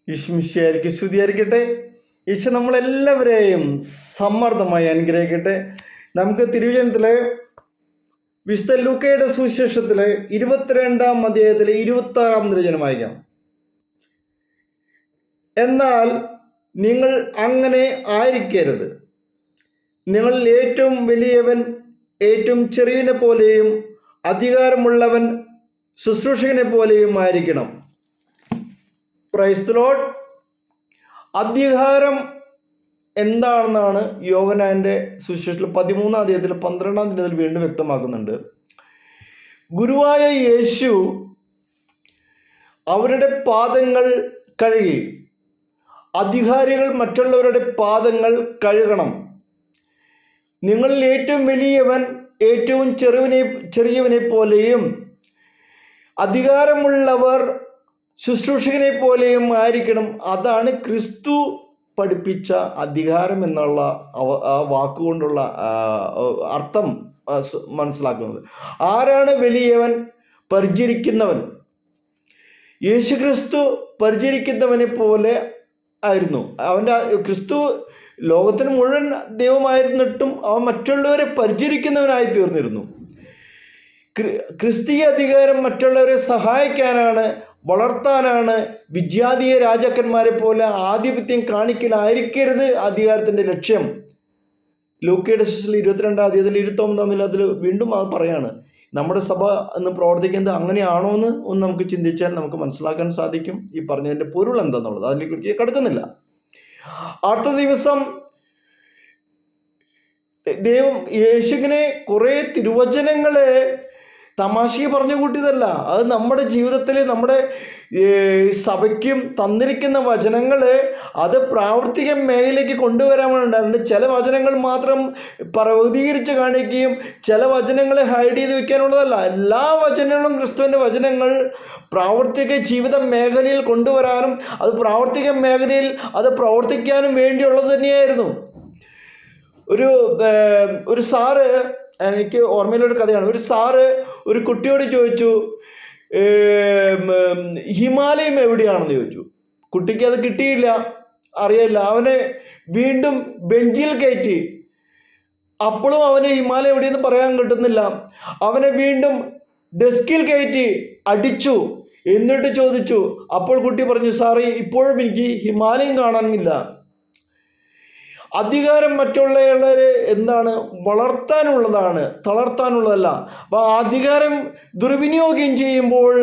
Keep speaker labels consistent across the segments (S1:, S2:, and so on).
S1: ഈശ്വമിശിയായിരിക്കും സ്തുതിയായിരിക്കട്ടെ. ഈശോ നമ്മളെല്ലാവരെയും സമ്മർദ്ദമായി അനുഗ്രഹിക്കട്ടെ. നമുക്ക് തിരുവചനത്തിലെ വിശുദ്ധ ലൂക്കയുടെ സുവിശേഷത്തിലെ 22-ാം അധ്യായത്തിലെ 26-ാം തിരുവചനം വായിക്കാം. എന്നാൽ നിങ്ങൾ അങ്ങനെ ആയിരിക്കരുത്. നിങ്ങളിൽ ഏറ്റവും വലിയവൻ ഏറ്റവും ചെറിയവനെ പോലെയും അധികാരമുള്ളവൻ ശുശ്രൂഷകനെ പോലെയും ആയിരിക്കണം. Praise the Lord. അധികാരം എന്താണെന്നാണ് യോഹന്നാന്റെ സുവിശേഷത്തിൽ 13-ാം അധ്യായത്തിൽ 12-ാം തിരുവചനത്തിൽ വീണ്ടും വ്യക്തമാക്കുന്നുണ്ട്. ഗുരുവായ യേശു അവരുടെ പാദങ്ങൾ കഴുകി. അധികാരികൾ മറ്റുള്ളവരുടെ പാദങ്ങൾ കഴുകണം. നിങ്ങളിൽ ഏറ്റവും വലിയവൻ ഏറ്റവും ചെറിയവനെ പോലെയും അധികാരമുള്ളവർ ശുശ്രൂഷകനെ പോലെയും ആയിരിക്കണം. അതാണ് ക്രിസ്തു പഠിപ്പിച്ച അധികാരം എന്നുള്ള ആ വാക്കുകൊണ്ടുള്ള അർത്ഥം മനസ്സിലാക്കുന്നത്. ആരാണ് വലിയവൻ? പരിചരിക്കുന്നവൻ. യേശുക്രിസ്തു പരിചരിക്കുന്നവനെ പോലെ ആയിരുന്നു. ക്രിസ്തു ലോകത്തിന് മുഴുവൻ ദൈവമായിരുന്നിട്ടും അവൻ മറ്റുള്ളവരെ പരിചരിക്കുന്നവനായി തീർന്നിരുന്നു. ക്രിസ്തീയ അധികാരം മറ്റുള്ളവരെ സഹായിക്കാനാണ്, വളർത്താനാണ്. വിജാതീയ രാജാക്കന്മാരെ പോലെ ആധിപത്യം കാണിക്കലായിരിക്കരുത് അധികാരത്തിൻ്റെ ലക്ഷ്യം. ലൂക്കയുടെ സുവിശേഷത്തിൽ 22-ാം അധ്യായത്തിൽ 29-ാം അതിൽ വീണ്ടും അത് പറയാണ്. നമ്മുടെ സഭ എന്ന് പ്രവർത്തിക്കുന്നത് അങ്ങനെയാണോ എന്ന് ഒന്ന് നമുക്ക് ചിന്തിച്ചാൽ നമുക്ക് മനസ്സിലാക്കാൻ സാധിക്കും ഈ പറഞ്ഞതിൻ്റെ പൊരുൾ എന്താണെന്നുള്ളത്. അതിലേക്ക് കടക്കുന്നില്ല. അടുത്ത ദിവസം ദൈവം യേശുവിനെ കുറേ തിരുവചനങ്ങളെ തമാശയെ പറഞ്ഞു കൂട്ടിയതല്ല. അത് നമ്മുടെ ജീവിതത്തിൽ നമ്മുടെ സഭയ്ക്കും തന്നിരിക്കുന്ന വചനങ്ങൾ അത് പ്രാവർത്തിക മേഖലയിലേക്ക് കൊണ്ടുവരാനുണ്ടായിരുന്നു. ചില വചനങ്ങൾ മാത്രം പ്രവൃത്തികരിച്ച് കാണിക്കുകയും ചില വചനങ്ങളെ ഹൈഡ് ചെയ്ത് വെക്കാനുള്ളതല്ല. എല്ലാ വചനങ്ങളും ക്രിസ്തുവിൻ്റെ വചനങ്ങൾ പ്രാവർത്തിക ജീവിത മേഖലയിൽ കൊണ്ടുവരാനും അത് പ്രാവർത്തിക മേഖലയിൽ അത് പ്രവർത്തിക്കാനും വേണ്ടിയുള്ളത് തന്നെയായിരുന്നു. ഒരു സാറ്, എനിക്ക് ഓർമ്മയിലൊരു കഥയാണ്. ഒരു സാറ് ഒരു കുട്ടിയോട് ചോദിച്ചു, ഹിമാലയം എവിടെയാണെന്ന് ചോദിച്ചു. കുട്ടിക്ക് അത് കിട്ടിയില്ല, അറിയില്ല. അവനെ വീണ്ടും ബെഞ്ചിൽ കയറ്റി. അപ്പോഴും അവന് ഹിമാലയം എവിടെയെന്ന് പറയാൻ കിട്ടുന്നില്ല. അവനെ വീണ്ടും ഡെസ്കിൽ കയറ്റി അടിച്ചു. എന്നിട്ട് ചോദിച്ചു. അപ്പോൾ കുട്ടി പറഞ്ഞു, സാറേ ഇപ്പോഴും എനിക്ക് ഹിമാലയം കാണാനില്ല. അധികാരം മറ്റുള്ളവരെ എന്താണ്? വളർത്താനുള്ളതാണ്, തളർത്താനുള്ളതല്ല. അപ്പോൾ അധികാരം ദുർവിനിയോഗം ചെയ്യുമ്പോൾ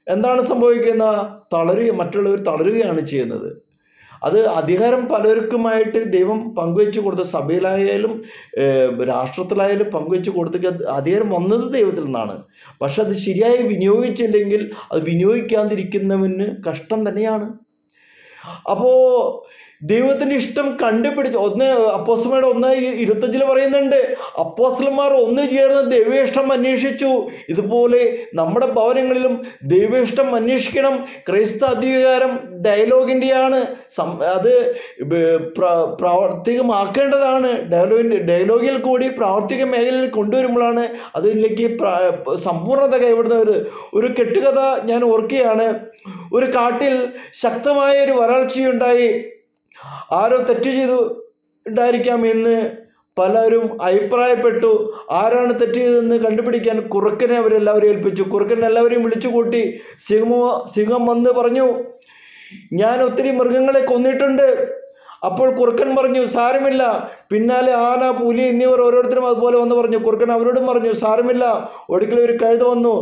S1: എന്താണ് സംഭവിക്കുന്നത്? മറ്റുള്ളവർ തളരുകയാണ് ചെയ്യുന്നത്. അത് അധികാരം പലർക്കുമായിട്ട് ദൈവം പങ്കുവെച്ച് കൊടുത്ത, സഭയിലായാലും രാഷ്ട്രത്തിലായാലും പങ്കുവെച്ച് കൊടുത്ത അധികാരം വന്നത് ദൈവത്തിൽ നിന്നാണ്. പക്ഷെ അത് ശരിയായി വിനിയോഗിച്ചില്ലെങ്കിൽ അത് വിനിയോഗിക്കാതിരിക്കുന്നവന് കഷ്ടം തന്നെയാണ്. അപ്പോൾ ദൈവത്തിൻ്റെ ഇഷ്ടം കണ്ടുപിടിച്ച് അപ്പോസ്തലന്മാരുടെ 1:25 പറയുന്നുണ്ട്, അപ്പോസ്തലന്മാർ ഒന്ന് ചേർന്ന് ദൈവേഷ്ടം അന്വേഷിച്ചു. ഇതുപോലെ നമ്മുടെ ഭവനങ്ങളിലും ദൈവേഷ്ടം അന്വേഷിക്കണം. ക്രൈസ്തവ അധികാരം ഡയലോഗിൻ്റെയാണ്. അത് പ്രാവർത്തികമാക്കേണ്ടതാണ്. ഡയലോഗിൽ കൂടി പ്രാവർത്തിക മേഖലയിൽ കൊണ്ടുവരുമ്പോഴാണ് അതിലേക്ക് സമ്പൂർണ്ണത കൈവിടുന്നത്. ഒരു കെട്ടുകഥ ഞാൻ ഓർക്കുകയാണ്. ഒരു കാട്ടിൽ ശക്തമായ ഒരു വരൾച്ചയുണ്ടായി. ആരോ തെറ്റ് ചെയ്തു ഉണ്ടായിരിക്കാം എന്ന് പലരും അഭിപ്രായപ്പെട്ടു. ആരാണ് തെറ്റ് ചെയ്തതെന്ന് കണ്ടുപിടിക്കാൻ കുറുക്കനെ അവരെല്ലാവരും ഏൽപ്പിച്ചു. കുറുക്കൻ എല്ലാവരെയും വിളിച്ചു കൂട്ടി. സിംഹം വന്ന് പറഞ്ഞു, ഞാൻ ഒത്തിരി മൃഗങ്ങളെ കൊന്നിട്ടുണ്ട്. അപ്പോൾ കുറുക്കൻ പറഞ്ഞു, സാരമില്ല. പിന്നാലെ ആന, പുലി എന്നിവർ ഓരോരുത്തരും അതുപോലെ വന്ന് പറഞ്ഞു. കുറുക്കൻ അവരോടും പറഞ്ഞു, സാരമില്ല. ഒരിക്കലും ഒരു കഴുത വന്നു.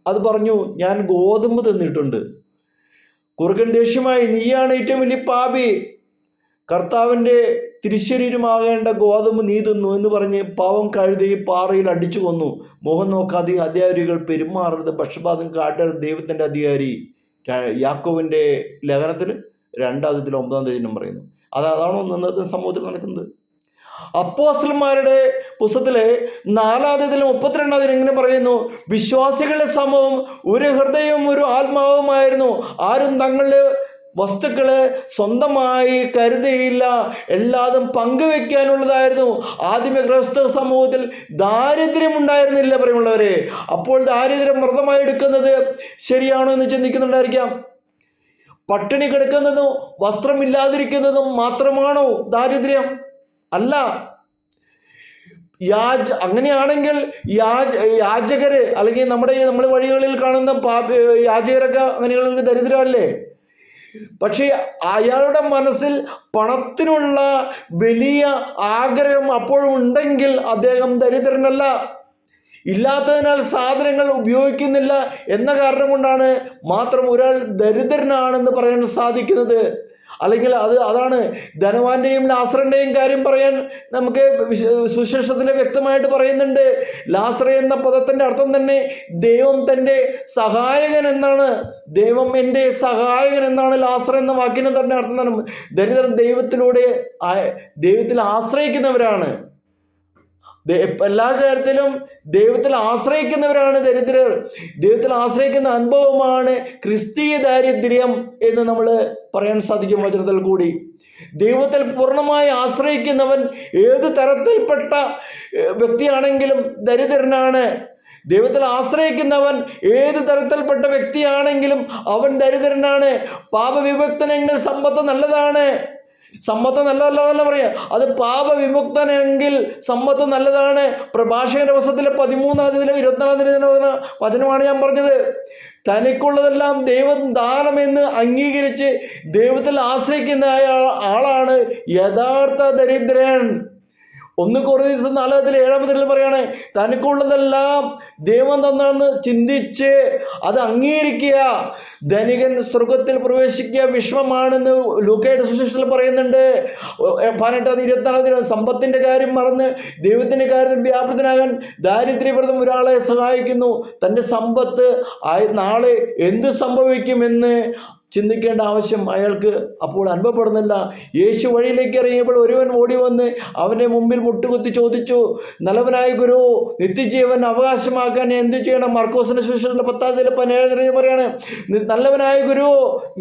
S1: അത് പറഞ്ഞു, ഞാൻ ഗോതമ്പ് തിന്നിട്ടുണ്ട്. കുറുക്കൻ ദേഷ്യമായി, നീയാണ് ഏറ്റവും വലിയ പാപി. കർത്താവിൻ്റെ തിരുശരീരമാകേണ്ട ഗോതമ്പ് നീ തിന്നു എന്ന് പറഞ്ഞ് പാവം കഴുതി പാറയിൽ അടിച്ചു കൊന്നു. മുഖം നോക്കാതെ അധികാരികൾ പെരുമാറരുത്, പക്ഷപാതം കാട്ടരുത്. ദൈവത്തിൻ്റെ അധികാരി യാക്കോബിൻ്റെ ലേഖനത്തിൽ 2:9 പറയുന്നു. അതാണോ ഇന്നത്തെ സമൂഹത്തിൽ നടക്കുന്നത്? അപ്പോസ്തലന്മാരുടെ പുസ്തകത്തിലെ 4:32 ഇങ്ങനെ പറയുന്നു, വിശ്വാസികളുടെ സമൂഹം ഒരു ഹൃദയവും ഒരു ആത്മാവുമായിരുന്നു. ആരും തങ്ങളുടെ വസ്തുക്കളെ സ്വന്തമായി കരുതിയില്ല, എല്ലാതും പങ്കുവെക്കാനുള്ളതായിരുന്നു. ആദ്യമേ ക്രൈസ്തവ സമൂഹത്തിൽ ദാരിദ്ര്യം ഉണ്ടായിരുന്നില്ല പ്രിയമുള്ളവരെ. അപ്പോൾ ദാരിദ്ര്യം വ്രതമായി എടുക്കുന്നത് ശരിയാണോ എന്ന് ചിന്തിക്കുന്നുണ്ടായിരിക്കാം. പട്ടിണി കിടക്കുന്നതും വസ്ത്രമില്ലാതിരിക്കുന്നതും മാത്രമാണോ ദാരിദ്ര്യം? അല്ല. അങ്ങനെയാണെങ്കിൽ യാചകര് അല്ലെങ്കിൽ നമ്മൾ വഴികളിൽ കാണുന്ന യാചകരൊക്കെ അങ്ങനെയുള്ള ദരിദ്രമല്ലേ? പക്ഷേ അയാളുടെ മനസ്സിൽ പണത്തിനുള്ള വലിയ ആഗ്രഹം അപ്പോഴും ഉണ്ടെങ്കിൽ അദ്ദേഹം ദരിദ്രനല്ല. ഇല്ലാത്തതിനാൽ സാധനങ്ങൾ ഉപയോഗിക്കുന്നില്ല എന്ന കാരണം കൊണ്ടാണ് മാത്രം ഒരാൾ ദരിദ്രനാണെന്ന് പറയാൻ സാധിക്കുന്നത്. അല്ലെങ്കിൽ അതാണ് ധനവാന്റെയും ലാസറിൻ്റെയും കാര്യം പറയാൻ നമുക്ക് സുവിശേഷത്തിൽ വ്യക്തമായിട്ട് പറയുന്നുണ്ട്. ലാസർ എന്ന പദത്തിൻ്റെ അർത്ഥം തന്നെ ദൈവം തൻ്റെ സഹായകൻ എന്നാണ്. ദൈവം എൻ്റെ സഹായകൻ എന്നാണ് ലാസർ എന്ന വാക്കിന് തന്നെ അർത്ഥം. ദരിദ്രർ ദൈവത്തിൽ ആശ്രയിക്കുന്നവരാണ്. എല്ലാ കാര്യത്തിലും ദൈവത്തിൽ ആശ്രയിക്കുന്നവരാണ് ദരിദ്രർ. ദൈവത്തിൽ ആശ്രയിക്കുന്ന അനുഭവമാണ് ക്രിസ്തീയ ദാരിദ്ര്യം എന്ന് നമ്മൾ പറയാൻ സാധിക്കും വചനത്തിൽ കൂടി. ദൈവത്തിൽ പൂർണ്ണമായി ആശ്രയിക്കുന്നവൻ ഏത് തരത്തിൽപ്പെട്ട വ്യക്തിയാണെങ്കിലും ദരിദ്രനാണ്. ദൈവത്തിൽ ആശ്രയിക്കുന്നവൻ ഏത് തരത്തിൽപ്പെട്ട വ്യക്തിയാണെങ്കിലും അവൻ ദരിദ്രനാണ്. പാപവിമുക്തനെങ്കിൽ സമ്പത്ത് നല്ലതാണ്. സമ്പത്ത് നല്ലതല്ല പറയാ, അത് പാപവിമുക്തനെങ്കിൽ സമ്പത്ത് നല്ലതാണ്. പ്രഭാഷകന്റെ പുസ്തകത്തിലെ 13-24 വചനമാണ് ഞാൻ പറഞ്ഞത്. തനിക്കുള്ളതെല്ലാം ദൈവം ദാനമെന്ന് അംഗീകരിച്ച് ദൈവത്തിൽ ആശ്രയിക്കുന്ന ആളാണ് യഥാർത്ഥ ദരിദ്രൻ. 1 കൊറിന്ത്യർ 4:7 പറയാണ്, തനിക്കുള്ളതെല്ലാം ദൈവം തന്നെന്ന് ചിന്തിച്ച് അത് അംഗീകരിക്കുക. ധനികൻ സ്വർഗത്തിൽ പ്രവേശിക്കുക വിഷമമാണെന്ന് ലൂക്കയുടെ സുവിശേഷത്തിൽ പറയുന്നുണ്ട്. 18-24 സമ്പത്തിന്റെ കാര്യം മറന്ന് ദൈവത്തിന്റെ കാര്യത്തിൽ വ്യാപൃതനാകാൻ ദാരിദ്ര്യവ്രതം ഒരാളെ സഹായിക്കുന്നു. തൻ്റെ സമ്പത്ത് നാളെ എന്ത് സംഭവിക്കുമെന്ന് ചിന്തിക്കേണ്ട ആവശ്യം അയാൾക്ക് അപ്പോൾ അനുഭവപ്പെടുന്നില്ല. യേശു വഴിയിലേക്ക് ഇറങ്ങിയപ്പോൾ ഒരുവൻ ഓടി വന്ന് അവൻ്റെ മുമ്പിൽ മുട്ടുകുത്തി ചോദിച്ചു, നല്ലവനായ ഗുരു, നിത്യജീവൻ അവകാശമാക്കാൻ എന്ത് ചെയ്യണം? മർക്കോസിന്റെ സുവിശേഷത്തിലെ 10:17 പറയാണ്, നല്ലവനായ ഗുരു,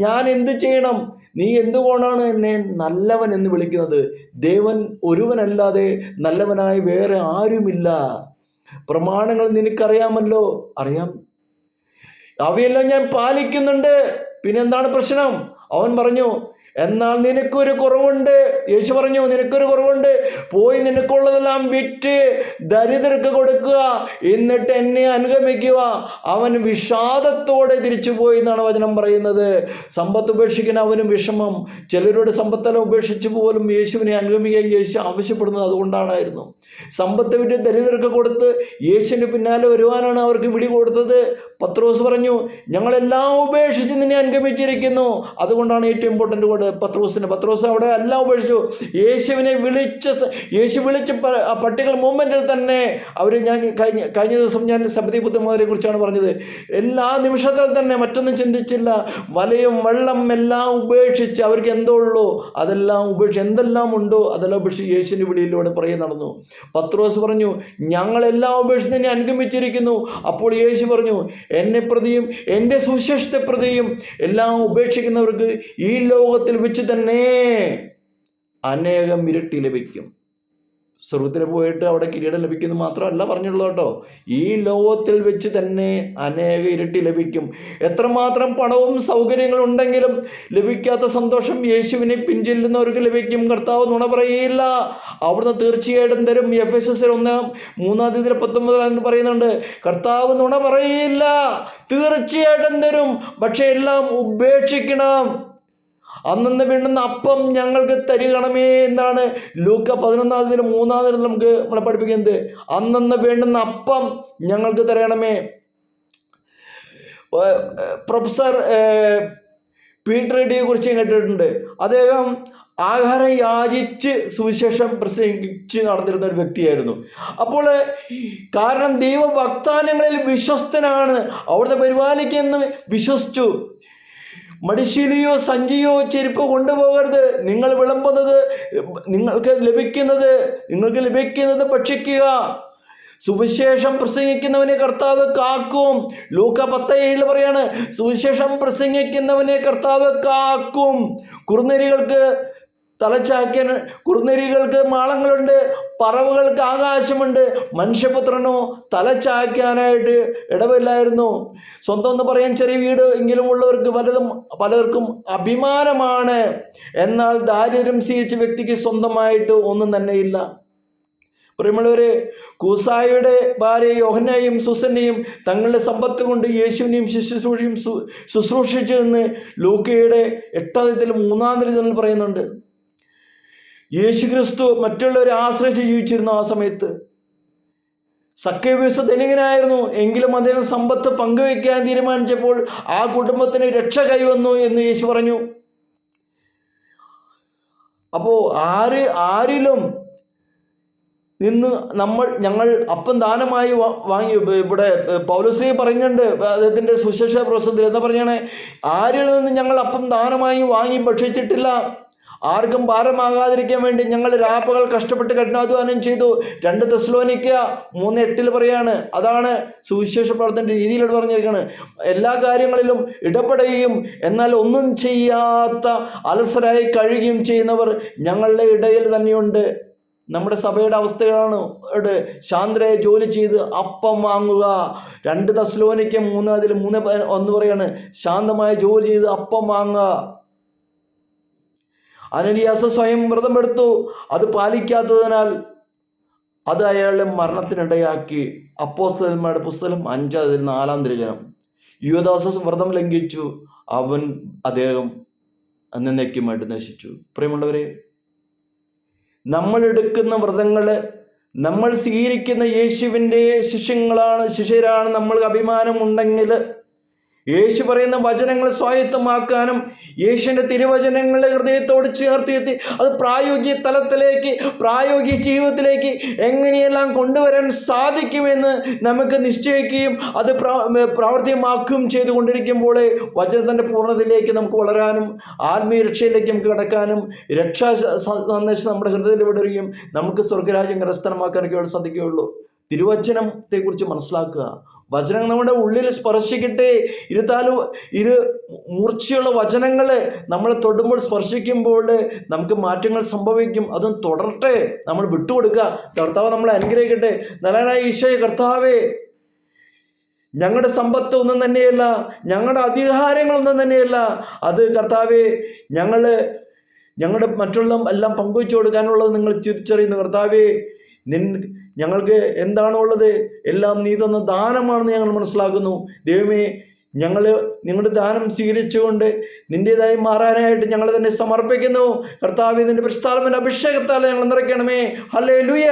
S1: ഞാൻ എന്ത് ചെയ്യണം? നീ എന്തുകൊണ്ടാണ് എന്നെ നല്ലവൻ എന്ന് വിളിക്കുന്നത്? ദേവൻ ഒരുവനല്ലാതെ നല്ലവനായി വേറെ ആരുമില്ല. പ്രമാണങ്ങൾ നിനക്കറിയാമല്ലോ. അറിയാം, അവയെല്ലാം ഞാൻ പാലിക്കുന്നുണ്ട്. പിന്നെന്താണ് പ്രശ്നം? അവൻ പറഞ്ഞു, എന്നാൽ നിനക്കൊരു കുറവുണ്ട്. യേശു പറഞ്ഞു, നിനക്കൊരു കുറവുണ്ട്. പോയി നിനക്കുള്ളതെല്ലാം വിറ്റ് ദരിദ്രർക്ക് കൊടുക്കുക, എന്നിട്ട് എന്നെ അനുഗമിക്കുക. അവൻ വിഷാദത്തോടെ തിരിച്ചു പോയി എന്നാണ് വചനം പറയുന്നത്. സമ്പത്ത് ഉപേക്ഷിക്കാൻ അവനും വിഷമം. ചിലരുടെ സമ്പത്തെല്ലാം ഉപേക്ഷിച്ച് പോലും യേശുവിനെ അനുഗമിക്കാൻ യേശു ആവശ്യപ്പെടുന്നത് അതുകൊണ്ടാണായിരുന്നു. സമ്പത്ത് വിറ്റ് ദരിദ്രർക്ക് കൊടുത്ത് യേശുവിന് പിന്നാലെ വരുവാനാണ് അവർക്ക് വിളി കൊടുത്തത്. പത്രോസ് പറഞ്ഞു, ഞങ്ങളെല്ലാം ഉപേക്ഷിച്ച് നിന്നെ അനുഗമിച്ചിരിക്കുന്നു. അതുകൊണ്ടാണ് ഏറ്റവും ഇമ്പോർട്ടൻ്റ് കൂടെ പത്രോസ് അവിടെ എല്ലാം ഉപേക്ഷിച്ചു. യേശു വിളിച്ച പട്ടികൾ മൂവ്മെൻറ്റിൽ തന്നെ അവർ കഴിഞ്ഞ ദിവസം ഞാൻ സബദി പുത്രന്മാരെ കുറിച്ചാണ് പറഞ്ഞത്. എല്ലാ നിമിഷത്തിൽ തന്നെ മറ്റൊന്നും ചിന്തിച്ചില്ല. വലയും വെള്ളം എല്ലാം ഉപേക്ഷിച്ച് അവർക്ക് എന്തോ ഉള്ളൂ അതെല്ലാം ഉപേക്ഷിച്ച്, എന്തെല്ലാം ഉണ്ടോ അതെല്ലാം ഉപേക്ഷിച്ച് യേശുവിൻ്റെ വിളിയിലൂടെ പുറകെ നടന്നു. പത്രോസ് പറഞ്ഞു, ഞങ്ങളെല്ലാം ഉപേക്ഷിച്ച് നിന്നെ അനുഗമിച്ചിരിക്കുന്നു. അപ്പോൾ യേശു പറഞ്ഞു, എന്നെ പ്രതിയും എൻ്റെ സുവിശേഷത്തെ പ്രതിയും എല്ലാം ഉപേക്ഷിക്കുന്നവർക്ക് ഈ ലോകത്തിൽ വെച്ച് തന്നെ അനേകം ഇരട്ടി ലഭിക്കും. സ്വർഗത്തിൽ പോയിട്ട് അവിടെ കിരീടം ലഭിക്കുന്നത് മാത്രമല്ല പറഞ്ഞുള്ളൂ കേട്ടോ, ഈ ലോകത്തിൽ വെച്ച് തന്നെ അനേക ഇരട്ടി ലഭിക്കും. എത്രമാത്രം പണവും സൗകര്യങ്ങളും ഉണ്ടെങ്കിലും ലഭിക്കാത്ത സന്തോഷം യേശുവിനെ പിൻചെല്ലുന്നവർക്ക് ലഭിക്കും. കർത്താവ് നുണ പറയുകയില്ല, അവിടുന്ന് തീർച്ചയായിട്ടും തരും. എഫെസ്യർ 1:19 പറയുന്നുണ്ട്, കർത്താവ് നുണ പറയുകയില്ല, തീർച്ചയായിട്ടും തരും. പക്ഷെ എല്ലാം ഉപേക്ഷിക്കണം. അന്നന്ന് വേണ്ടുന്ന അപ്പം ഞങ്ങൾക്ക് തരികണമേ എന്നാണ് ലൂക്ക 11:3 നമ്മളെ പഠിപ്പിക്കുന്നത്. അന്നന്ന് വേണ്ടുന്ന അപ്പം ഞങ്ങൾക്ക് തരണമേ. പ്രൊഫസർ പീറ്റർ റെഡ്ഡിയെ കുറിച്ച് കേട്ടിട്ടുണ്ട്. അദ്ദേഹം ആഹാരം യാചിച്ച് സുവിശേഷം പ്രസംഗിച്ച് നടന്നിരുന്ന ഒരു വ്യക്തിയായിരുന്നു. അപ്പോൾ കാരണം ദൈവ വാഗ്ദാനങ്ങളിൽ വിശ്വസ്തനാണ്, അവിടുത്തെ പരിപാലിക്കുമെന്ന് വിശ്വസിച്ചു. മടിശീലയോ സഞ്ചിയോ ചെരുപ്പ് കൊണ്ടുപോകരുത്. നിങ്ങൾ വിളമ്പുന്നത് നിങ്ങൾക്ക് ലഭിക്കുന്നത് ഭക്ഷിക്കുക. സുവിശേഷം പ്രസംഗിക്കുന്നവനെ കർത്താവ് കാക്കും. ലൂക്ക 10:7 പറയാണ്, സുവിശേഷം പ്രസംഗിക്കുന്നവനെ കർത്താവ് കാക്കും. കുറുനരികൾക്ക് തലച്ചായ്ക്കാൻ കുറുനരികൾക്ക് മാളങ്ങളുണ്ട്, പറവകൾക്ക് ആകാശമുണ്ട്, മനുഷ്യപുത്രനോ തലച്ചായ്ക്കാനായിട്ട് ഇടവില്ലായിരുന്നു. സ്വന്തം എന്ന് പറയാൻ ചെറിയ വീട് എങ്കിലും ഉള്ളവർക്ക് പലർക്കും അഭിമാനമാണ്. എന്നാൽ ദാരിദ്ര്യം ശീലിച്ച വ്യക്തിക്ക് സ്വന്തമായിട്ട് ഒന്നും തന്നെയില്ല. പ്രിയമുള്ളവരെ, കൂസായുടെ ഭാര്യ യോഹന്നയും സുസന്നയും തങ്ങളുടെ സമ്പത്ത് കൊണ്ട് യേശുവിനെയും ശുശ്രൂഷിച്ചു എന്ന് ലൂക്കയുടെ 8-3 പറയുന്നുണ്ട്. യേശു ക്രിസ്തു മറ്റുള്ളവരെ ആശ്രയിച്ച് ജീവിച്ചിരുന്നു. ആ സമയത്ത് സക്കേവ്യൂസ് ധനികനായിരുന്നു, എങ്കിലും അദ്ദേഹം സമ്പത്ത് പങ്കുവയ്ക്കാൻ തീരുമാനിച്ചപ്പോൾ ആ കുടുംബത്തിന് രക്ഷ കൈവന്നു എന്ന് യേശു പറഞ്ഞു. അപ്പോൾ ആരിലും നിന്ന് ഞങ്ങൾ അപ്പം ദാനമായി വാങ്ങി. ഇവിടെ പൗലോസ് പറയുന്നുണ്ട് അദ്ദേഹത്തിൻ്റെ സുവിശേഷ പ്രസംഗത്തിൽ എന്താ പറഞ്ഞാണ്, ആരിൽ നിന്ന് ഞങ്ങൾ അപ്പം ദാനമായി വാങ്ങി ഭക്ഷിച്ചിട്ടില്ല. ആർക്കും ഭാരമാകാതിരിക്കാൻ വേണ്ടി ഞങ്ങൾ രാപ്പകൽ കഷ്ടപ്പെട്ട് കഠിനാധ്വാനം ചെയ്തു. 2 തെസ്സലോനിക്ക 3:8 പറയാണ്. അതാണ് സുവിശേഷ പ്രവർത്തന രീതിയിലൂടെ പറഞ്ഞിരിക്കുന്നത്. എല്ലാ കാര്യങ്ങളിലും ഇടപെടുകയും എന്നാൽ ഒന്നും ചെയ്യാത്ത അലസരായി കഴിയുകയും ചെയ്യുന്നവർ ഞങ്ങളുടെ ഇടയിൽ തന്നെയുണ്ട്. നമ്മുടെ സഭയുടെ അവസ്ഥകളാണ്. ശാന്തരായി ജോലി ചെയ്ത് അപ്പം വാങ്ങുക. 2 തെസ്സലോനിക്ക 3:1 പറയാണ്, ശാന്തമായി ജോലി ചെയ്ത് അപ്പം വാങ്ങുക. അനനിയാസ് സ്വയം വ്രതമെടുത്തു. അത് പാലിക്കാത്തതിനാൽ അത് അയാളുടെ മരണത്തിനിടയാക്കി. അപ്പോസ്തലന്മാരുടെ പുസ്തകം 5:4. യൂദാസ് വ്രതം ലംഘിച്ചു. അദ്ദേഹം എന്നേക്കുമായിട്ട് നശിച്ചു. പ്രിയമുള്ളവരെ, നമ്മൾ എടുക്കുന്ന വ്രതങ്ങൾ, നമ്മൾ സ്വീകരിക്കുന്ന യേശുവിൻ്റെ ശിഷ്യരാണ് നമ്മൾക്ക് അഭിമാനമുണ്ടെങ്കിൽ യേശു പറയുന്ന വചനങ്ങൾ സ്വായത്തമാക്കാനും യേശുവിൻ്റെ തിരുവചനങ്ങളെ ഹൃദയത്തോട് ചേർത്തിയെത്തി അത് പ്രായോഗിക തലത്തിലേക്ക്, പ്രായോഗിക ജീവിതത്തിലേക്ക് എങ്ങനെയെല്ലാം കൊണ്ടുവരാൻ സാധിക്കുമെന്ന് നമുക്ക് നിശ്ചയിക്കുകയും അത് പ്രാവർത്തികമാക്കുകയും ചെയ്തുകൊണ്ടിരിക്കുമ്പോൾ വചനത്തിൻ്റെ പൂർണ്ണതയിലേക്ക് നമുക്ക് വളരാനും ആത്മീയ രക്ഷയിലേക്ക് നമുക്ക് കടക്കാനും രക്ഷാ സന്ദേശം നമ്മുടെ ഹൃദയത്തിൽ വിടുകയും നമുക്ക് സ്വർഗരാജ്യം കരസ്ഥമാക്കാനൊക്കെ സാധിക്കുകയുള്ളൂ. തിരുവചനത്തെക്കുറിച്ച് മനസ്സിലാക്കുക. വചനം നമ്മുടെ ഉള്ളിൽ സ്പർശിക്കട്ടെ. മൂർച്ചയുള്ള വചനങ്ങൾ നമ്മളെ തൊടുമ്പോൾ സ്പർശിക്കുമ്പോൾ നമുക്ക് മാറ്റങ്ങൾ സംഭവിക്കും. അതും തുടരട്ടെ, നമ്മൾ വിട്ടുകൊടുക്കുക. കർത്താവ് നമ്മളെ അനുഗ്രഹിക്കട്ടെ. നല്ലനായ ഈശോയെ, കർത്താവേ, ഞങ്ങളുടെ സമ്പത്ത് ഒന്നും തന്നെയല്ല, ഞങ്ങളുടെ അധികാരങ്ങളൊന്നും തന്നെയല്ല. അത് കർത്താവേ, ഞങ്ങളുടെ മറ്റുള്ള എല്ലാം പങ്കുവെച്ചു കൊടുക്കാനുള്ളത് നിങ്ങൾ തിരിച്ചറിയുന്നു. കർത്താവേ, ഞങ്ങൾക്ക് എന്താണോ ഉള്ളത് എല്ലാം നീ തന്ന ദാനമാണെന്ന് ഞങ്ങൾ മനസ്സിലാക്കുന്നു. ദൈവമേ, നിങ്ങളുടെ ദാനം സ്വീകരിച്ചുകൊണ്ട് നിൻ്റേതായി മാറാനായിട്ട് ഞങ്ങൾ തന്നെ സമർപ്പിക്കുന്നു. കർത്താവേ, നിന്റെ പരിശുദ്ധാത്മാവിന്റെ അഭിഷേകത്താൽ ഞങ്ങൾ നിറയ്ക്കണമേ. ഹല്ലേലൂയ.